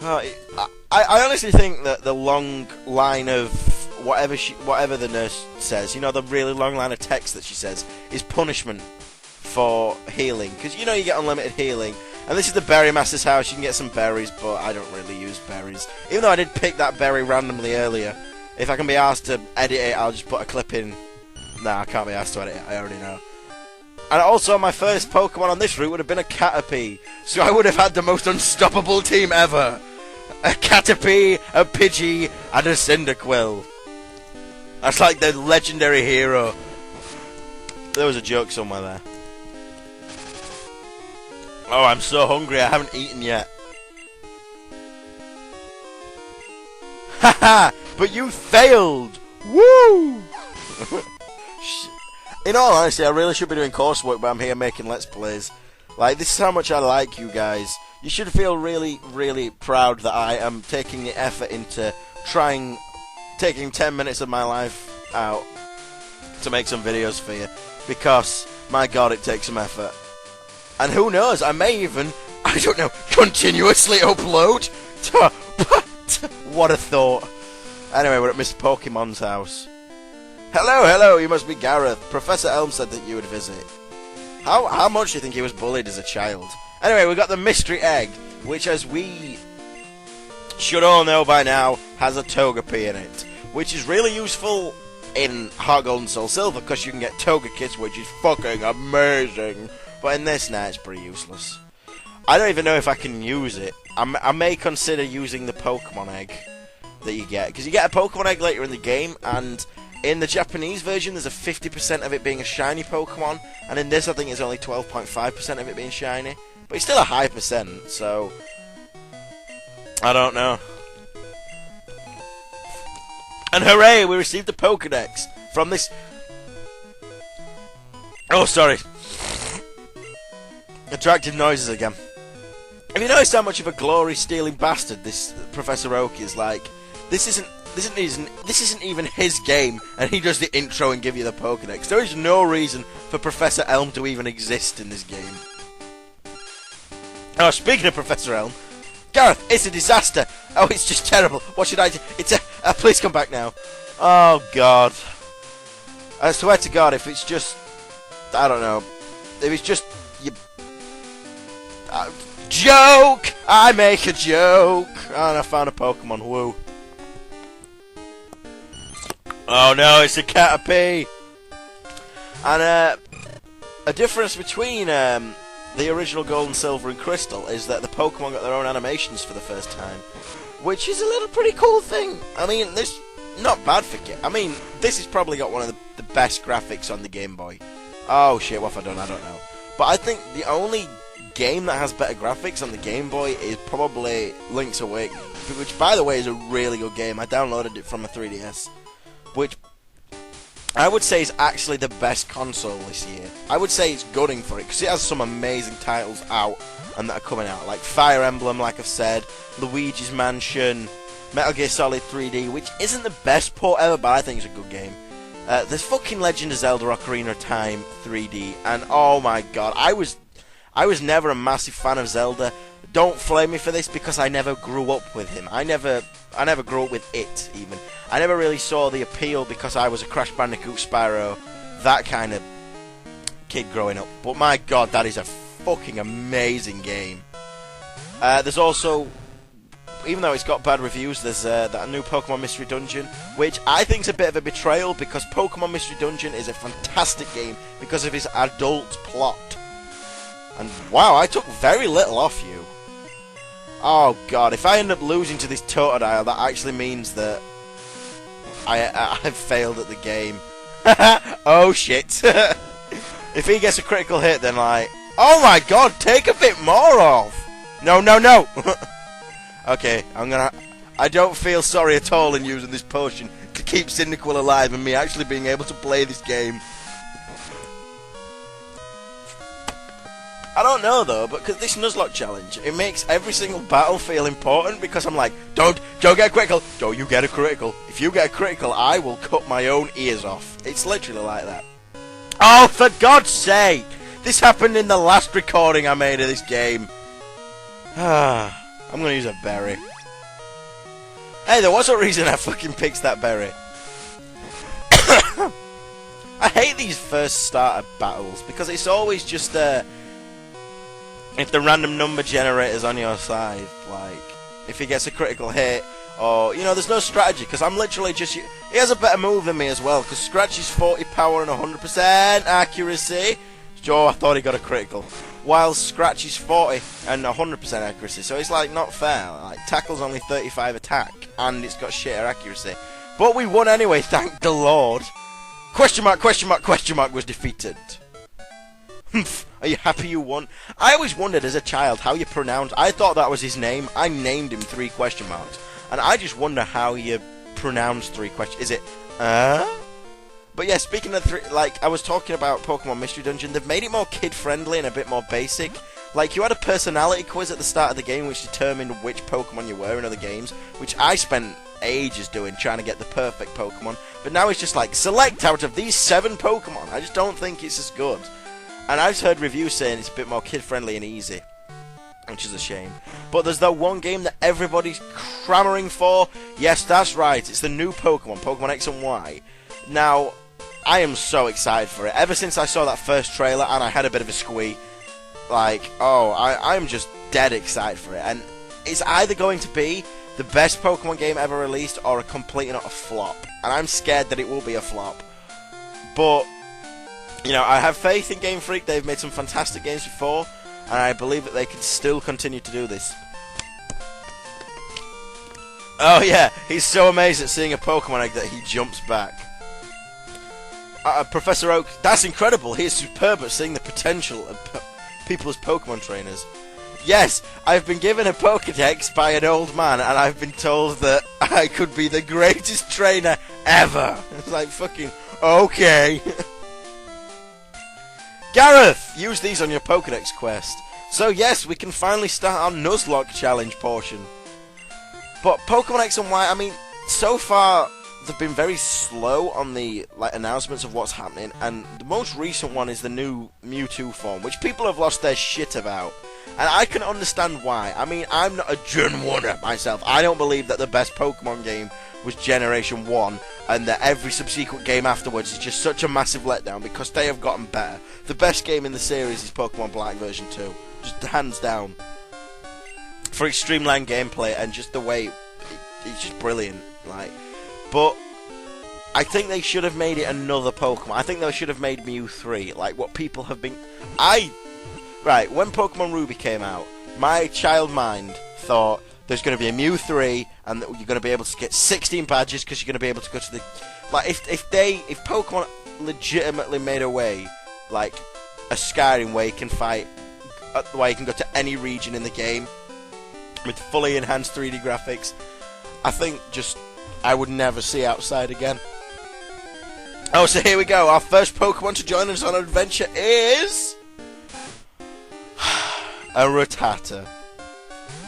I honestly think that the long line of whatever the nurse says, you know, the really long line of text that she says, is punishment for healing. Because, you know, you get unlimited healing. And this is the Berry Master's house. You can get some berries, but I don't really use berries. Even though I did pick that berry randomly earlier. If I can be asked to edit it, I'll just put a clip in. Nah, I can't be asked to edit it. I already know. And also, my first Pokemon on this route would have been a Caterpie. So I would have had the most unstoppable team ever. A Caterpie, a Pidgey, and a Cyndaquil. That's like the legendary hero. There was a joke somewhere there. Oh, I'm so hungry, I haven't eaten yet. Haha, but you failed! Woo! In all honesty, I really should be doing coursework, but I'm here making Let's Plays. Like, this is how much I like you guys. You should feel really, really proud that I am taking the effort into taking 10 minutes of my life out to make some videos for you. Because, my god, it takes some effort. And who knows, I may even, I don't know, continuously upload? What a thought. Anyway, we're at Mr. Pokemon's house. Hello, you must be Gareth. Professor Elm said that you would visit. How much do you think he was bullied as a child? Anyway, we got the mystery egg, which, as we should all know by now, has a Togepi in it. Which is really useful in Heart Gold and Soul Silver, because you can get Togekits, which is fucking amazing. But in this, nah, it's pretty useless. I don't even know if I can use it. I may consider using the Pokemon egg that you get. Because you get a Pokemon egg later in the game, and in the Japanese version, there's a 50% of it being a shiny Pokemon. And in this, I think it's only 12.5% of it being shiny. But it's still a high percent, so I don't know. And hooray, we received a Pokedex from this... Oh, sorry. Attractive noises again. Have you noticed how much of a glory-stealing bastard this Professor Oak is? Like, this isn't even his game, and he does the intro and give you the Pokedex. There is no reason for Professor Elm to even exist in this game. Oh, speaking of Professor Elm, Gareth, it's a disaster. Oh, it's just terrible. What should I do? It's a... please come back now. Oh, God. I swear to God, if it's just... I don't know. If it's just... joke! I make a joke! And I found a Pokemon. Woo. Oh, no, it's a Caterpie. And, a difference between, the original Gold and Silver and Crystal is that the Pokemon got their own animations for the first time, which is a little pretty cool thing. I mean, this not bad for I mean, this has probably got one of the best graphics on the Game Boy. Oh shit, what have I done? I don't know. But I think the only game that has better graphics on the Game Boy is probably Link's Awakening, which, by the way, is a really good game. I downloaded it from a 3DS, which I would say is actually the best console this year. I would say it's gunning for it, because it has some amazing titles out and that are coming out, like Fire Emblem, like I've said, Luigi's Mansion, Metal Gear Solid 3D, which isn't the best port ever, but I think it's a good game. There's fucking Legend of Zelda Ocarina of Time 3D, and oh my god, I was never a massive fan of Zelda. Don't flame me for this, because I never grew up with him. I never grew up with it, even. I never really saw the appeal because I was a Crash Bandicoot, Spyro, that kind of kid growing up. But my god, that is a fucking amazing game. There's also, even though it's got bad reviews, there's that new Pokemon Mystery Dungeon, which I think is a bit of a betrayal, because Pokemon Mystery Dungeon is a fantastic game because of its adult plot. And wow, I took very little off you. Oh god, if I end up losing to this Totodile, that actually means that I've failed at the game. Oh shit. If he gets a critical hit, then like... Oh my god, take a bit more off! No, no, no! Okay, I don't feel sorry at all in using this potion to keep Cyndaquil alive and me actually being able to play this game. I don't know though, but because this Nuzlocke challenge, it makes every single battle feel important, because I'm like, don't get a critical, don't you get a critical. If you get a critical, I will cut my own ears off. It's literally like that. Oh, for God's sake! This happened in the last recording I made of this game. I'm gonna use a berry. Hey, there was a reason I fucking picked that berry. I hate these first starter battles because it's always just if the random number generator's on your side, like if he gets a critical hit, or you know, there's no strategy because I'm literally just. He has a better move than me as well because Scratch is 40 power and 100% accuracy. Joe, I thought he got a critical. While Scratch is 40 and 100% accuracy, so it's like not fair. Like Tackle's only 35 attack and it's got shitter accuracy. But we won anyway, thank the Lord. Question mark, question mark, question mark was defeated. Are you happy you won? I always wondered as a child how you pronounce. I thought that was his name. I named him 3 question marks, and I just wonder how you pronounce 3 questions. Is it But yeah, speaking of like I was talking about Pokemon Mystery Dungeon, they've made it more kid-friendly and a bit more basic. Like you had a personality quiz at the start of the game which determined which Pokemon you were in other games, which I spent ages doing trying to get the perfect Pokemon. But now it's just like select out of these 7 Pokemon. I just don't think it's as good. And I've heard reviews saying it's a bit more kid-friendly and easy, which is a shame. But there's that one game that everybody's clamoring for. Yes, that's right. It's the new Pokemon, Pokemon X and Y. Now, I am so excited for it. Ever since I saw that first trailer and I had a bit of a squee, like, oh, I'm just dead excited for it. And it's either going to be the best Pokemon game ever released or a complete and utter flop. And I'm scared that it will be a flop. But, you know, I have faith in Game Freak. They've made some fantastic games before, and I believe that they can still continue to do this. Oh yeah, he's so amazed at seeing a Pokemon egg that he jumps back. Professor Oak, that's incredible. He is superb at seeing the potential of people as Pokemon trainers. Yes, I've been given a Pokedex by an old man, and I've been told that I could be the greatest trainer ever. It's like, fucking, okay. Gareth, use these on your Pokedex quest. So yes, we can finally start our Nuzlocke challenge portion. But Pokemon X and Y, I mean, so far they've been very slow on the announcements of what's happening, and the most recent one is the new Mewtwo form, which people have lost their shit about. And I can understand why. I mean, I'm not a Gen 1er myself. I don't believe that the best Pokemon game was Generation 1, and that every subsequent game afterwards is just such a massive letdown, because they have gotten better. The best game in the series is Pokemon Black version 2. Just hands down. For its streamlined gameplay and just the way it's just brilliant. Like, but I think they should have made it another Pokemon. I think they should have made Mew 3, like what people have been... Right, when Pokemon Ruby came out, my child mind thought there's going to be a Mew 3, and that you're going to be able to get 16 badges because you're going to be able to go to the... Like, if Pokemon legitimately made a way, like a Skyrim where you can fight, where you can go to any region in the game with fully enhanced 3D graphics, I think just I would never see outside again. Oh, so here we go. Our first Pokemon to join us on an adventure is... a Rattata.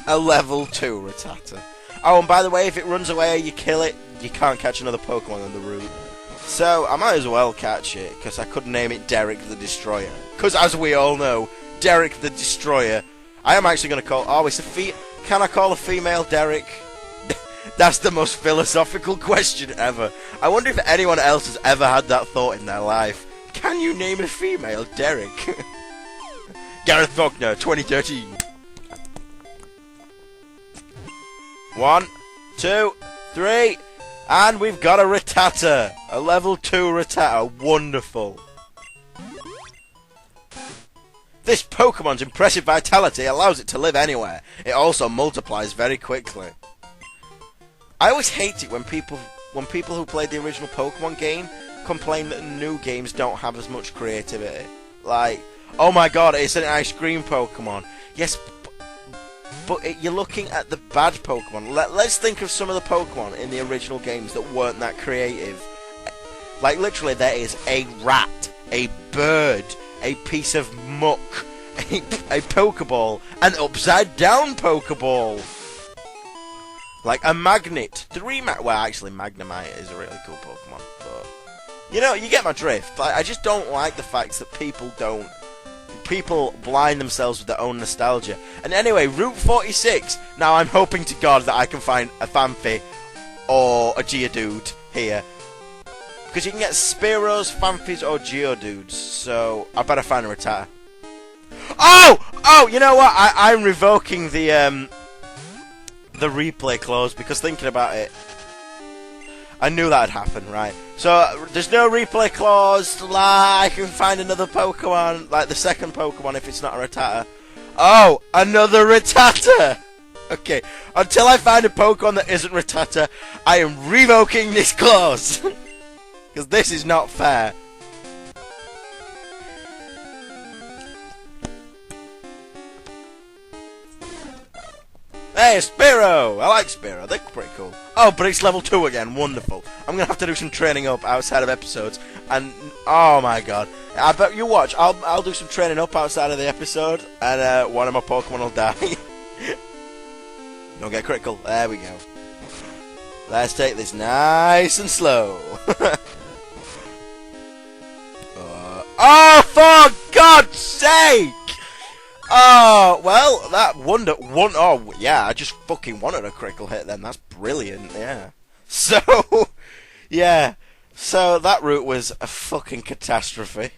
A level 2 Rattata. Oh, and by the way, if it runs away or you kill it, you can't catch another Pokemon on the route. So, I might as well catch it, because I could name it Derek the Destroyer. Because, as we all know, Derek the Destroyer... I am actually going to call... Oh, it's a Can I call a female Derek? That's the most philosophical question ever. I wonder if anyone else has ever had that thought in their life. Can you name a female Derek? Gareth Faulkner, 2013. 1, 2, 3, and we've got a Rattata. A level 2 Rattata. Wonderful. This Pokemon's impressive vitality allows it to live anywhere. It also multiplies very quickly. I always hate it when people who played the original Pokemon game complain that new games don't have as much creativity. Like, oh my god, it's an ice cream Pokemon. Yes, but you're looking at the bad Pokemon. Let's think of some of the Pokemon in the original games that weren't that creative. Like, literally, there is a rat, a bird, a piece of muck, a Pokeball, an upside-down Pokeball. Like, a Magnet. Well, actually, Magnemite is a really cool Pokemon, but... You know, you get my drift. Like, I just don't like the fact that people don't people blind themselves with their own nostalgia. And anyway, Route 46. Now I'm hoping to God that I can find a Phanpy or a Geodude here. Because you can get Spearows, Phanpys, or Geodudes. So I better find a Rattata. Oh! You know what? I'm revoking the replay clause because thinking about it, I knew that'd happen, right? So there's no replay clause. I can find another Pokemon, like the second Pokemon, if it's not a Rattata. Oh, another Rattata. Okay, until I find a Pokemon that isn't Rattata, I am revoking this clause because this is not fair. Hey, Spearow! I like Spearow, they're pretty cool. Oh, but it's level 2 again, wonderful. I'm gonna have to do some training up outside of episodes, and oh my god. I bet you watch, I'll do some training up outside of the episode, and one of my Pokemon will die. Don't get critical, there we go. Let's take this nice and slow. Oh, for God's sake! Oh, well, that oh, yeah, I just fucking wanted a critical hit then. That's brilliant, yeah. So, yeah. So, that route was a fucking catastrophe.